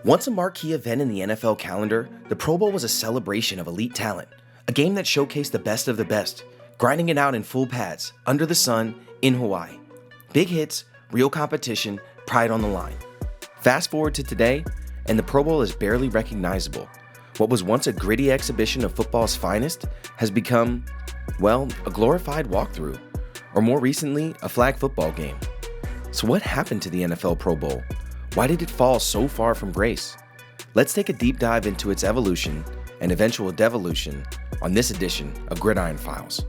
Once a marquee event in the NFL calendar, the Pro Bowl was a celebration of elite talent, a game that showcased the best of the best, grinding it out in full pads, under the sun, in Hawaii. Big hits, real competition, pride on the line. Fast forward to today, and the Pro Bowl is barely recognizable. What was once a gritty exhibition of football's finest has become, well, a glorified walkthrough, or more recently, a flag football game. So what happened to the NFL Pro Bowl? Why did it fall so far from grace? Let's take a deep dive into its evolution and eventual devolution on this edition of Gridiron Files.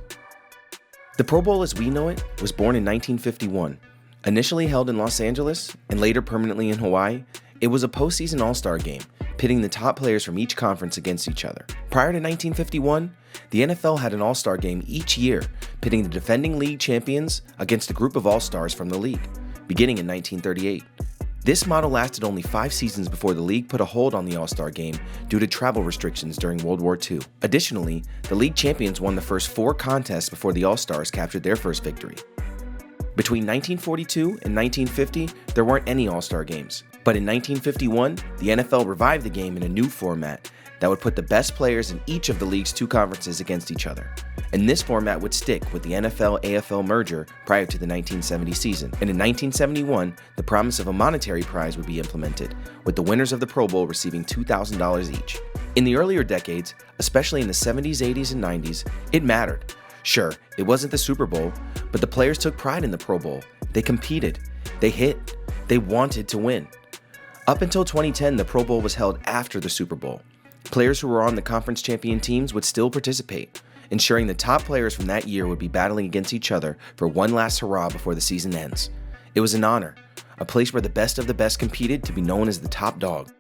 The Pro Bowl as we know it was born in 1951. Initially held in Los Angeles and later permanently in Hawaii, it was a postseason all-star game, pitting the top players from each conference against each other. Prior to 1951, the NFL had an all-star game each year, pitting the defending league champions against a group of all-stars from the league, beginning in 1938. This model lasted only 5 seasons before the league put a hold on the All-Star game due to travel restrictions during World War II. Additionally, the league champions won the first 4 contests before the All-Stars captured their first victory. Between 1942 and 1950, there weren't any All-Star games. But in 1951, the NFL revived the game in a new format that would put the best players in each of the league's 2 conferences against each other. And this format would stick with the NFL-AFL merger prior to the 1970 season. And in 1971, the promise of a monetary prize would be implemented, with the winners of the Pro Bowl receiving $2,000 each. In the earlier decades, especially in the 70s, 80s, and 90s, it mattered. Sure, it wasn't the Super Bowl, but the players took pride in the Pro Bowl. They competed, they hit, they wanted to win. Up until 2010, the Pro Bowl was held after the Super Bowl. Players who were on the conference champion teams would still participate, ensuring the top players from that year would be battling against each other for one last hurrah before the season ends. It was an honor, a place where the best of the best competed to be known as the top dog.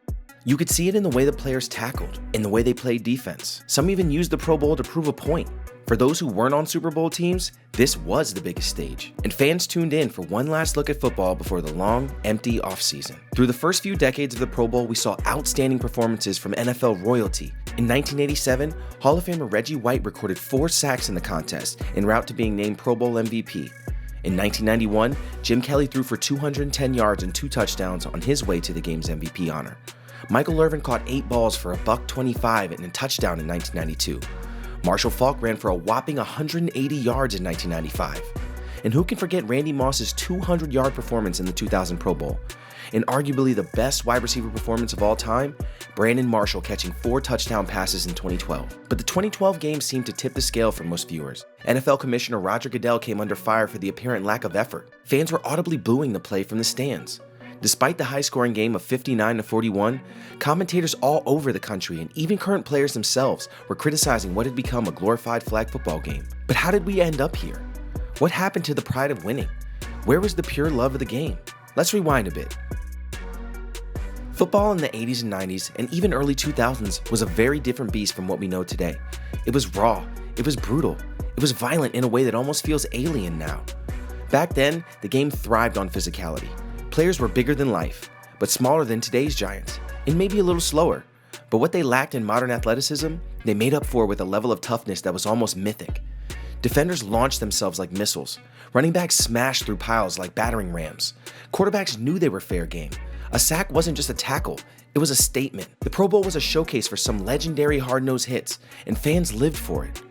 You could see it in the way the players tackled, in the way they played defense. Some even used the Pro Bowl to prove a point. For those who weren't on Super Bowl teams, this was the biggest stage, and fans tuned in for one last look at football before the long, empty offseason. Through the first few decades of the Pro Bowl, we saw outstanding performances from NFL royalty. In 1987, Hall of Famer Reggie White recorded 4 sacks in the contest, en route to being named Pro Bowl MVP. In 1991, Jim Kelly threw for 210 yards and 2 touchdowns on his way to the game's MVP honor. Michael Irvin caught 8 balls for $125 and a touchdown in 1992. Marshall Faulk ran for a whopping 180 yards in 1995. And who can forget Randy Moss's 200-yard performance in the 2000 Pro Bowl? And arguably the best wide receiver performance of all time, Brandon Marshall catching 4 touchdown passes in 2012. But the 2012 game seemed to tip the scale for most viewers. NFL Commissioner Roger Goodell came under fire for the apparent lack of effort. Fans were audibly booing the play from the stands. Despite the high-scoring game of 59-41, commentators all over the country and even current players themselves were criticizing what had become a glorified flag football game. But how did we end up here? What happened to the pride of winning? Where was the pure love of the game? Let's rewind a bit. Football in the 80s and 90s and even early 2000s was a very different beast from what we know today. It was raw, it was brutal, it was violent in a way that almost feels alien now. Back then, the game thrived on physicality. Players were bigger than life, but smaller than today's giants, and maybe a little slower. But what they lacked in modern athleticism, they made up for with a level of toughness that was almost mythic. Defenders launched themselves like missiles. Running backs smashed through piles like battering rams. Quarterbacks knew they were fair game. A sack wasn't just a tackle, it was a statement. The Pro Bowl was a showcase for some legendary hard-nosed hits, and fans lived for it.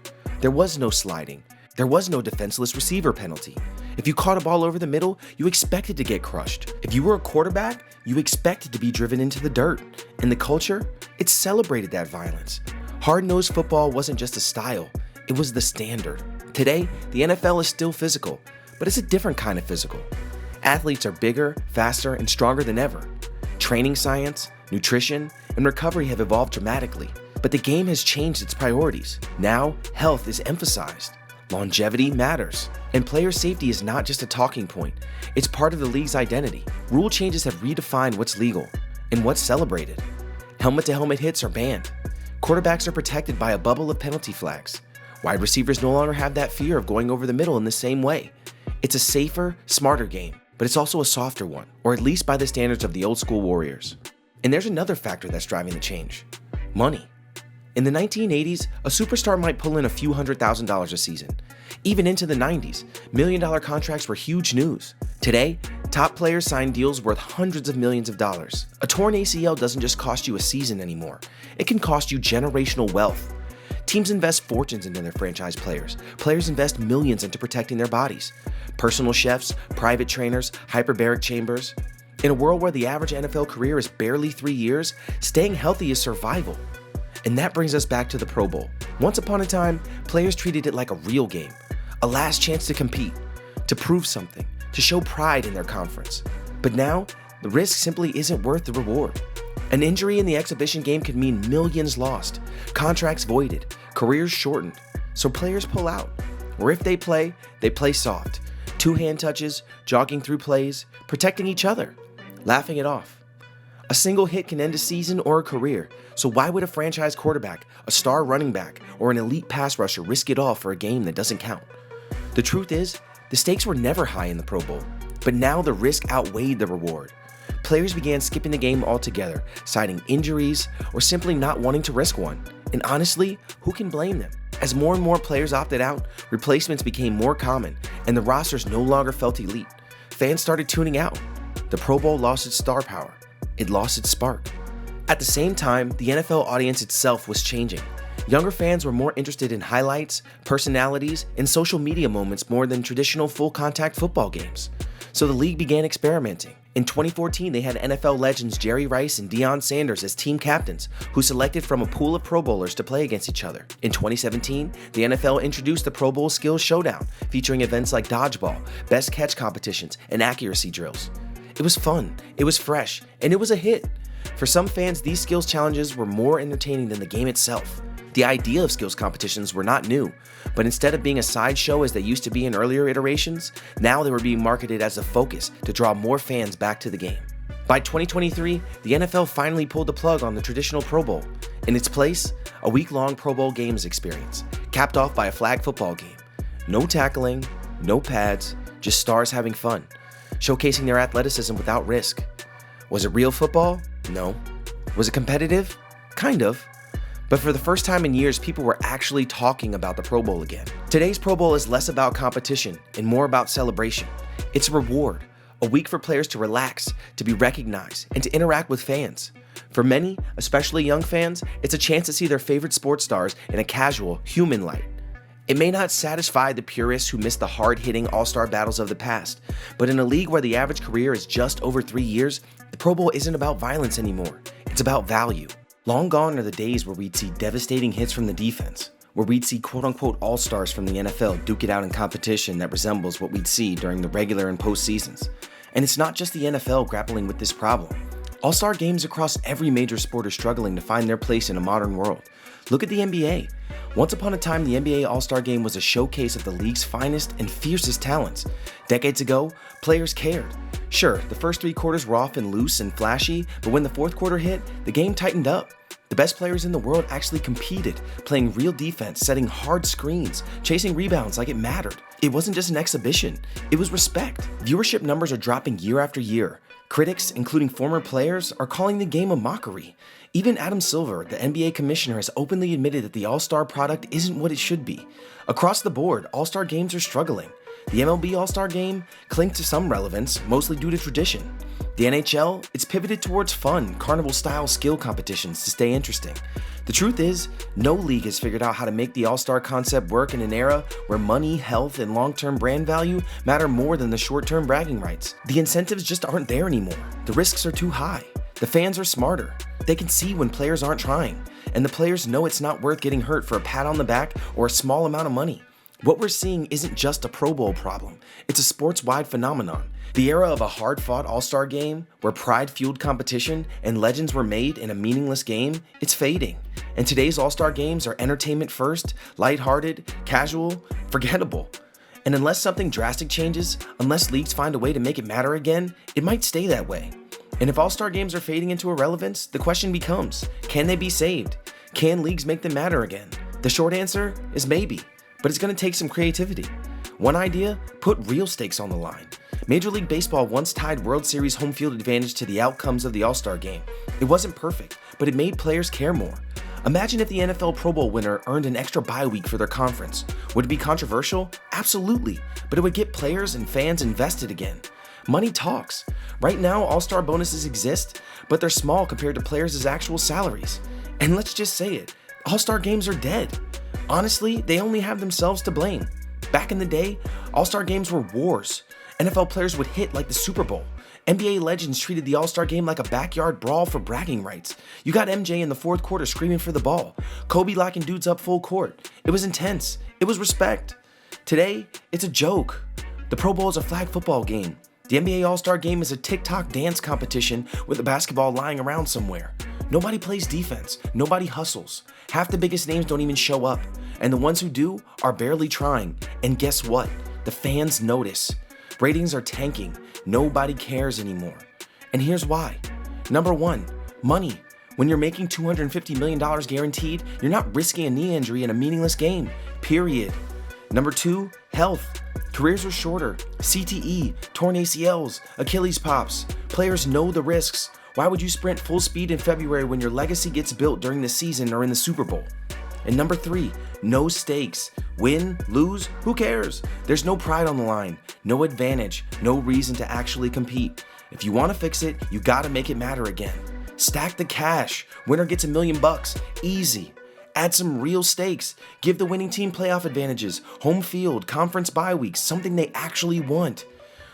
There was no sliding. There was no defenseless receiver penalty. If you caught a ball over the middle, you expected to get crushed. If you were a quarterback, you expected to be driven into the dirt. And the culture, it celebrated that violence. Hard-nosed football wasn't just a style, it was the standard. Today, the NFL is still physical, but it's a different kind of physical. Athletes are bigger, faster, and stronger than ever. Training science, nutrition, and recovery have evolved dramatically, but the game has changed its priorities. Now, health is emphasized. Longevity matters, and player safety is not just a talking point, it's part of the league's identity. Rule changes have redefined what's legal and what's celebrated. Helmet-to-helmet hits are banned. Quarterbacks are protected by a bubble of penalty flags. Wide receivers no longer have that fear of going over the middle in the same way. It's a safer, smarter game, but it's also a softer one, or at least by the standards of the old school Warriors. And there's another factor that's driving the change: money. In the 1980s, a superstar might pull in a few $100,000 a season. Even into the 90s, million-dollar contracts were huge news. Today, Top players sign deals worth hundreds of millions of dollars. A torn ACL doesn't just cost you a season anymore. It can cost you generational wealth. Teams invest fortunes into their franchise players. Players invest millions into protecting their bodies. Personal chefs, private trainers, hyperbaric chambers. In a world where the average NFL career is barely 3 years, staying healthy is survival. And that brings us back to the Pro Bowl. Once upon a time, players treated it like a real game, a last chance to compete, to prove something, to show pride in their conference. But now, the risk simply isn't worth the reward. An injury in the exhibition game could mean millions lost, contracts voided, careers shortened, so players pull out. Or if they play soft. 2 hand touches, jogging through plays, protecting each other, laughing it off. A single hit can end a season or a career, so why would a franchise quarterback, a star running back, or an elite pass rusher risk it all for a game that doesn't count? The truth is, the stakes were never high in the Pro Bowl, but now the risk outweighed the reward. Players began skipping the game altogether, citing injuries, or simply not wanting to risk one. And honestly, who can blame them? As more and more players opted out, replacements became more common, and the rosters no longer felt elite. Fans started tuning out. The Pro Bowl lost its star power. It lost its spark. At the same time, the NFL audience itself was changing. Younger fans were more interested in highlights, personalities, and social media moments more than traditional full-contact football games. So the league began experimenting. In 2014, they had NFL legends Jerry Rice and Deion Sanders as team captains, who selected from a pool of Pro Bowlers to play against each other. In 2017, the NFL introduced the Pro Bowl Skills Showdown, featuring events like dodgeball, best catch competitions, and accuracy drills. It was fun, it was fresh, and it was a hit. For some fans, these skills challenges were more entertaining than the game itself. The idea of skills competitions were not new, but instead of being a sideshow as they used to be in earlier iterations, now they were being marketed as a focus to draw more fans back to the game. By 2023, the NFL finally pulled the plug on the traditional Pro Bowl. In its place, a week-long Pro Bowl games experience, capped off by a flag football game. No tackling, no pads, just stars having fun, showcasing their athleticism without risk. Was it real football? No. Was it competitive? Kind of. But for the first time in years, people were actually talking about the Pro Bowl again. Today's Pro Bowl is less about competition and more about celebration. It's a reward, a week for players to relax, to be recognized, and to interact with fans. For many, especially young fans, it's a chance to see their favorite sports stars in a casual, human light. It may not satisfy the purists who miss the hard-hitting all-star battles of the past, but in a league where the average career is just over 3 years, the Pro Bowl isn't about violence anymore. It's about value. Long gone are the days where we'd see devastating hits from the defense, where we'd see quote-unquote all-stars from the NFL duke it out in competition that resembles what we'd see during the regular and postseasons. And it's not just the NFL grappling with this problem. All-star games across every major sport are struggling to find their place in a modern world. Look at the NBA. Once upon a time, the NBA All-Star Game was a showcase of the league's finest and fiercest talents. Decades ago, players cared. Sure, the first 3 quarters were often loose and flashy, but when the 4th quarter hit, the game tightened up. The best players in the world actually competed, playing real defense, setting hard screens, chasing rebounds like it mattered. It wasn't just an exhibition, it was respect. Viewership numbers are dropping year after year. Critics, including former players, are calling the game a mockery. Even Adam Silver, the NBA commissioner, has openly admitted that the All-Star product isn't what it should be. Across the board, All-Star games are struggling. The MLB All-Star Game clings to some relevance, mostly due to tradition. The NHL, it's pivoted towards fun, carnival-style skill competitions to stay interesting. The truth is, no league has figured out how to make the All-Star concept work in an era where money, health, and long-term brand value matter more than the short-term bragging rights. The incentives just aren't there anymore. The risks are too high. The fans are smarter. They can see when players aren't trying, and the players know it's not worth getting hurt for a pat on the back or a small amount of money. What we're seeing isn't just a Pro Bowl problem, it's a sports-wide phenomenon. The era of a hard-fought All-Star game, where pride-fueled competition and legends were made in a meaningless game, it's fading. And today's All-Star games are entertainment first, lighthearted, casual, forgettable. And unless something drastic changes, unless leagues find a way to make it matter again, it might stay that way. And if All-Star games are fading into irrelevance, the question becomes, can they be saved? Can leagues make them matter again? The short answer is maybe, but it's going to take some creativity. One idea, put real stakes on the line. Major League Baseball once tied World Series home field advantage to the outcomes of the All-Star game. It wasn't perfect, but it made players care more. Imagine if the NFL Pro Bowl winner earned an extra bye week for their conference. Would it be controversial? Absolutely, but it would get players and fans invested again. Money talks. Right now, All-Star bonuses exist, but they're small compared to players' actual salaries. And let's just say it, All-Star games are dead. Honestly, they only have themselves to blame. Back in the day, All-Star games were wars. NFL players would hit like the Super Bowl. NBA legends treated the All-Star game like a backyard brawl for bragging rights. You got MJ in the fourth quarter screaming for the ball. Kobe locking dudes up full court. It was intense. It was respect. Today, it's a joke. The Pro Bowl is a flag football game. The NBA All-Star game is a TikTok dance competition with a basketball lying around somewhere. Nobody plays defense. Nobody hustles. Half the biggest names don't even show up. And the ones who do are barely trying. And guess what? The fans notice. Ratings are tanking. Nobody cares anymore. And here's why. Number one, money. When you're making $250 million guaranteed, you're not risking a knee injury in a meaningless game, period. Number two, health. Careers are shorter. CTE, torn ACLs, Achilles pops. Players know the risks. Why would you sprint full speed in February when your legacy gets built during the season or in the Super Bowl? And number three, no stakes. Win, lose, who cares? There's no pride on the line, no advantage, no reason to actually compete. If you want to fix it, you gotta make it matter again. Stack the cash. Winner gets $1 million. Easy. Add some real stakes. Give the winning team playoff advantages, home field, conference bye weeks, something they actually want.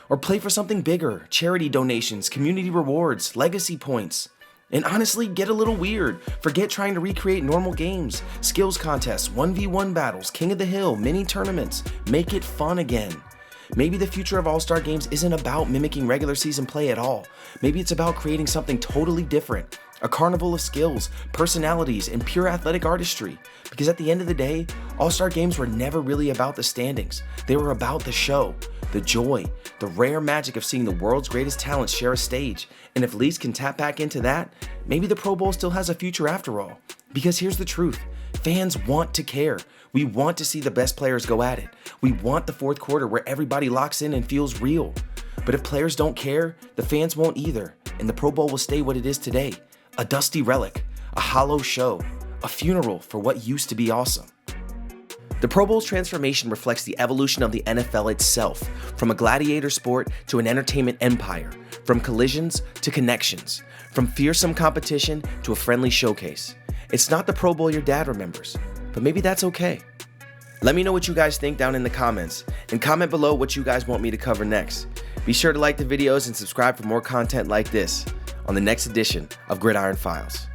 Or play for something bigger, charity donations, community rewards, legacy points. And honestly, get a little weird. Forget trying to recreate normal games, skills contests, 1v1 battles, King of the Hill, mini tournaments. Make it fun again. Maybe the future of All-Star games isn't about mimicking regular season play at all. Maybe it's about creating something totally different. A carnival of skills, personalities, and pure athletic artistry. Because at the end of the day, All-Star games were never really about the standings. They were about the show, the joy, the rare magic of seeing the world's greatest talents share a stage. And if leagues can tap back into that, maybe the Pro Bowl still has a future after all. Because here's the truth. Fans want to care. We want to see the best players go at it. We want the fourth quarter where everybody locks in and feels real. But if players don't care, the fans won't either. And the Pro Bowl will stay what it is today. A dusty relic, a hollow show, a funeral for what used to be awesome. The Pro Bowl's transformation reflects the evolution of the NFL itself, from a gladiator sport to an entertainment empire, from collisions to connections, from fearsome competition to a friendly showcase. It's not the Pro Bowl your dad remembers, but maybe that's okay. Let me know what you guys think down in the comments, and comment below what you guys want me to cover next. Be sure to like the videos and subscribe for more content like this on the next edition of Gridiron Files.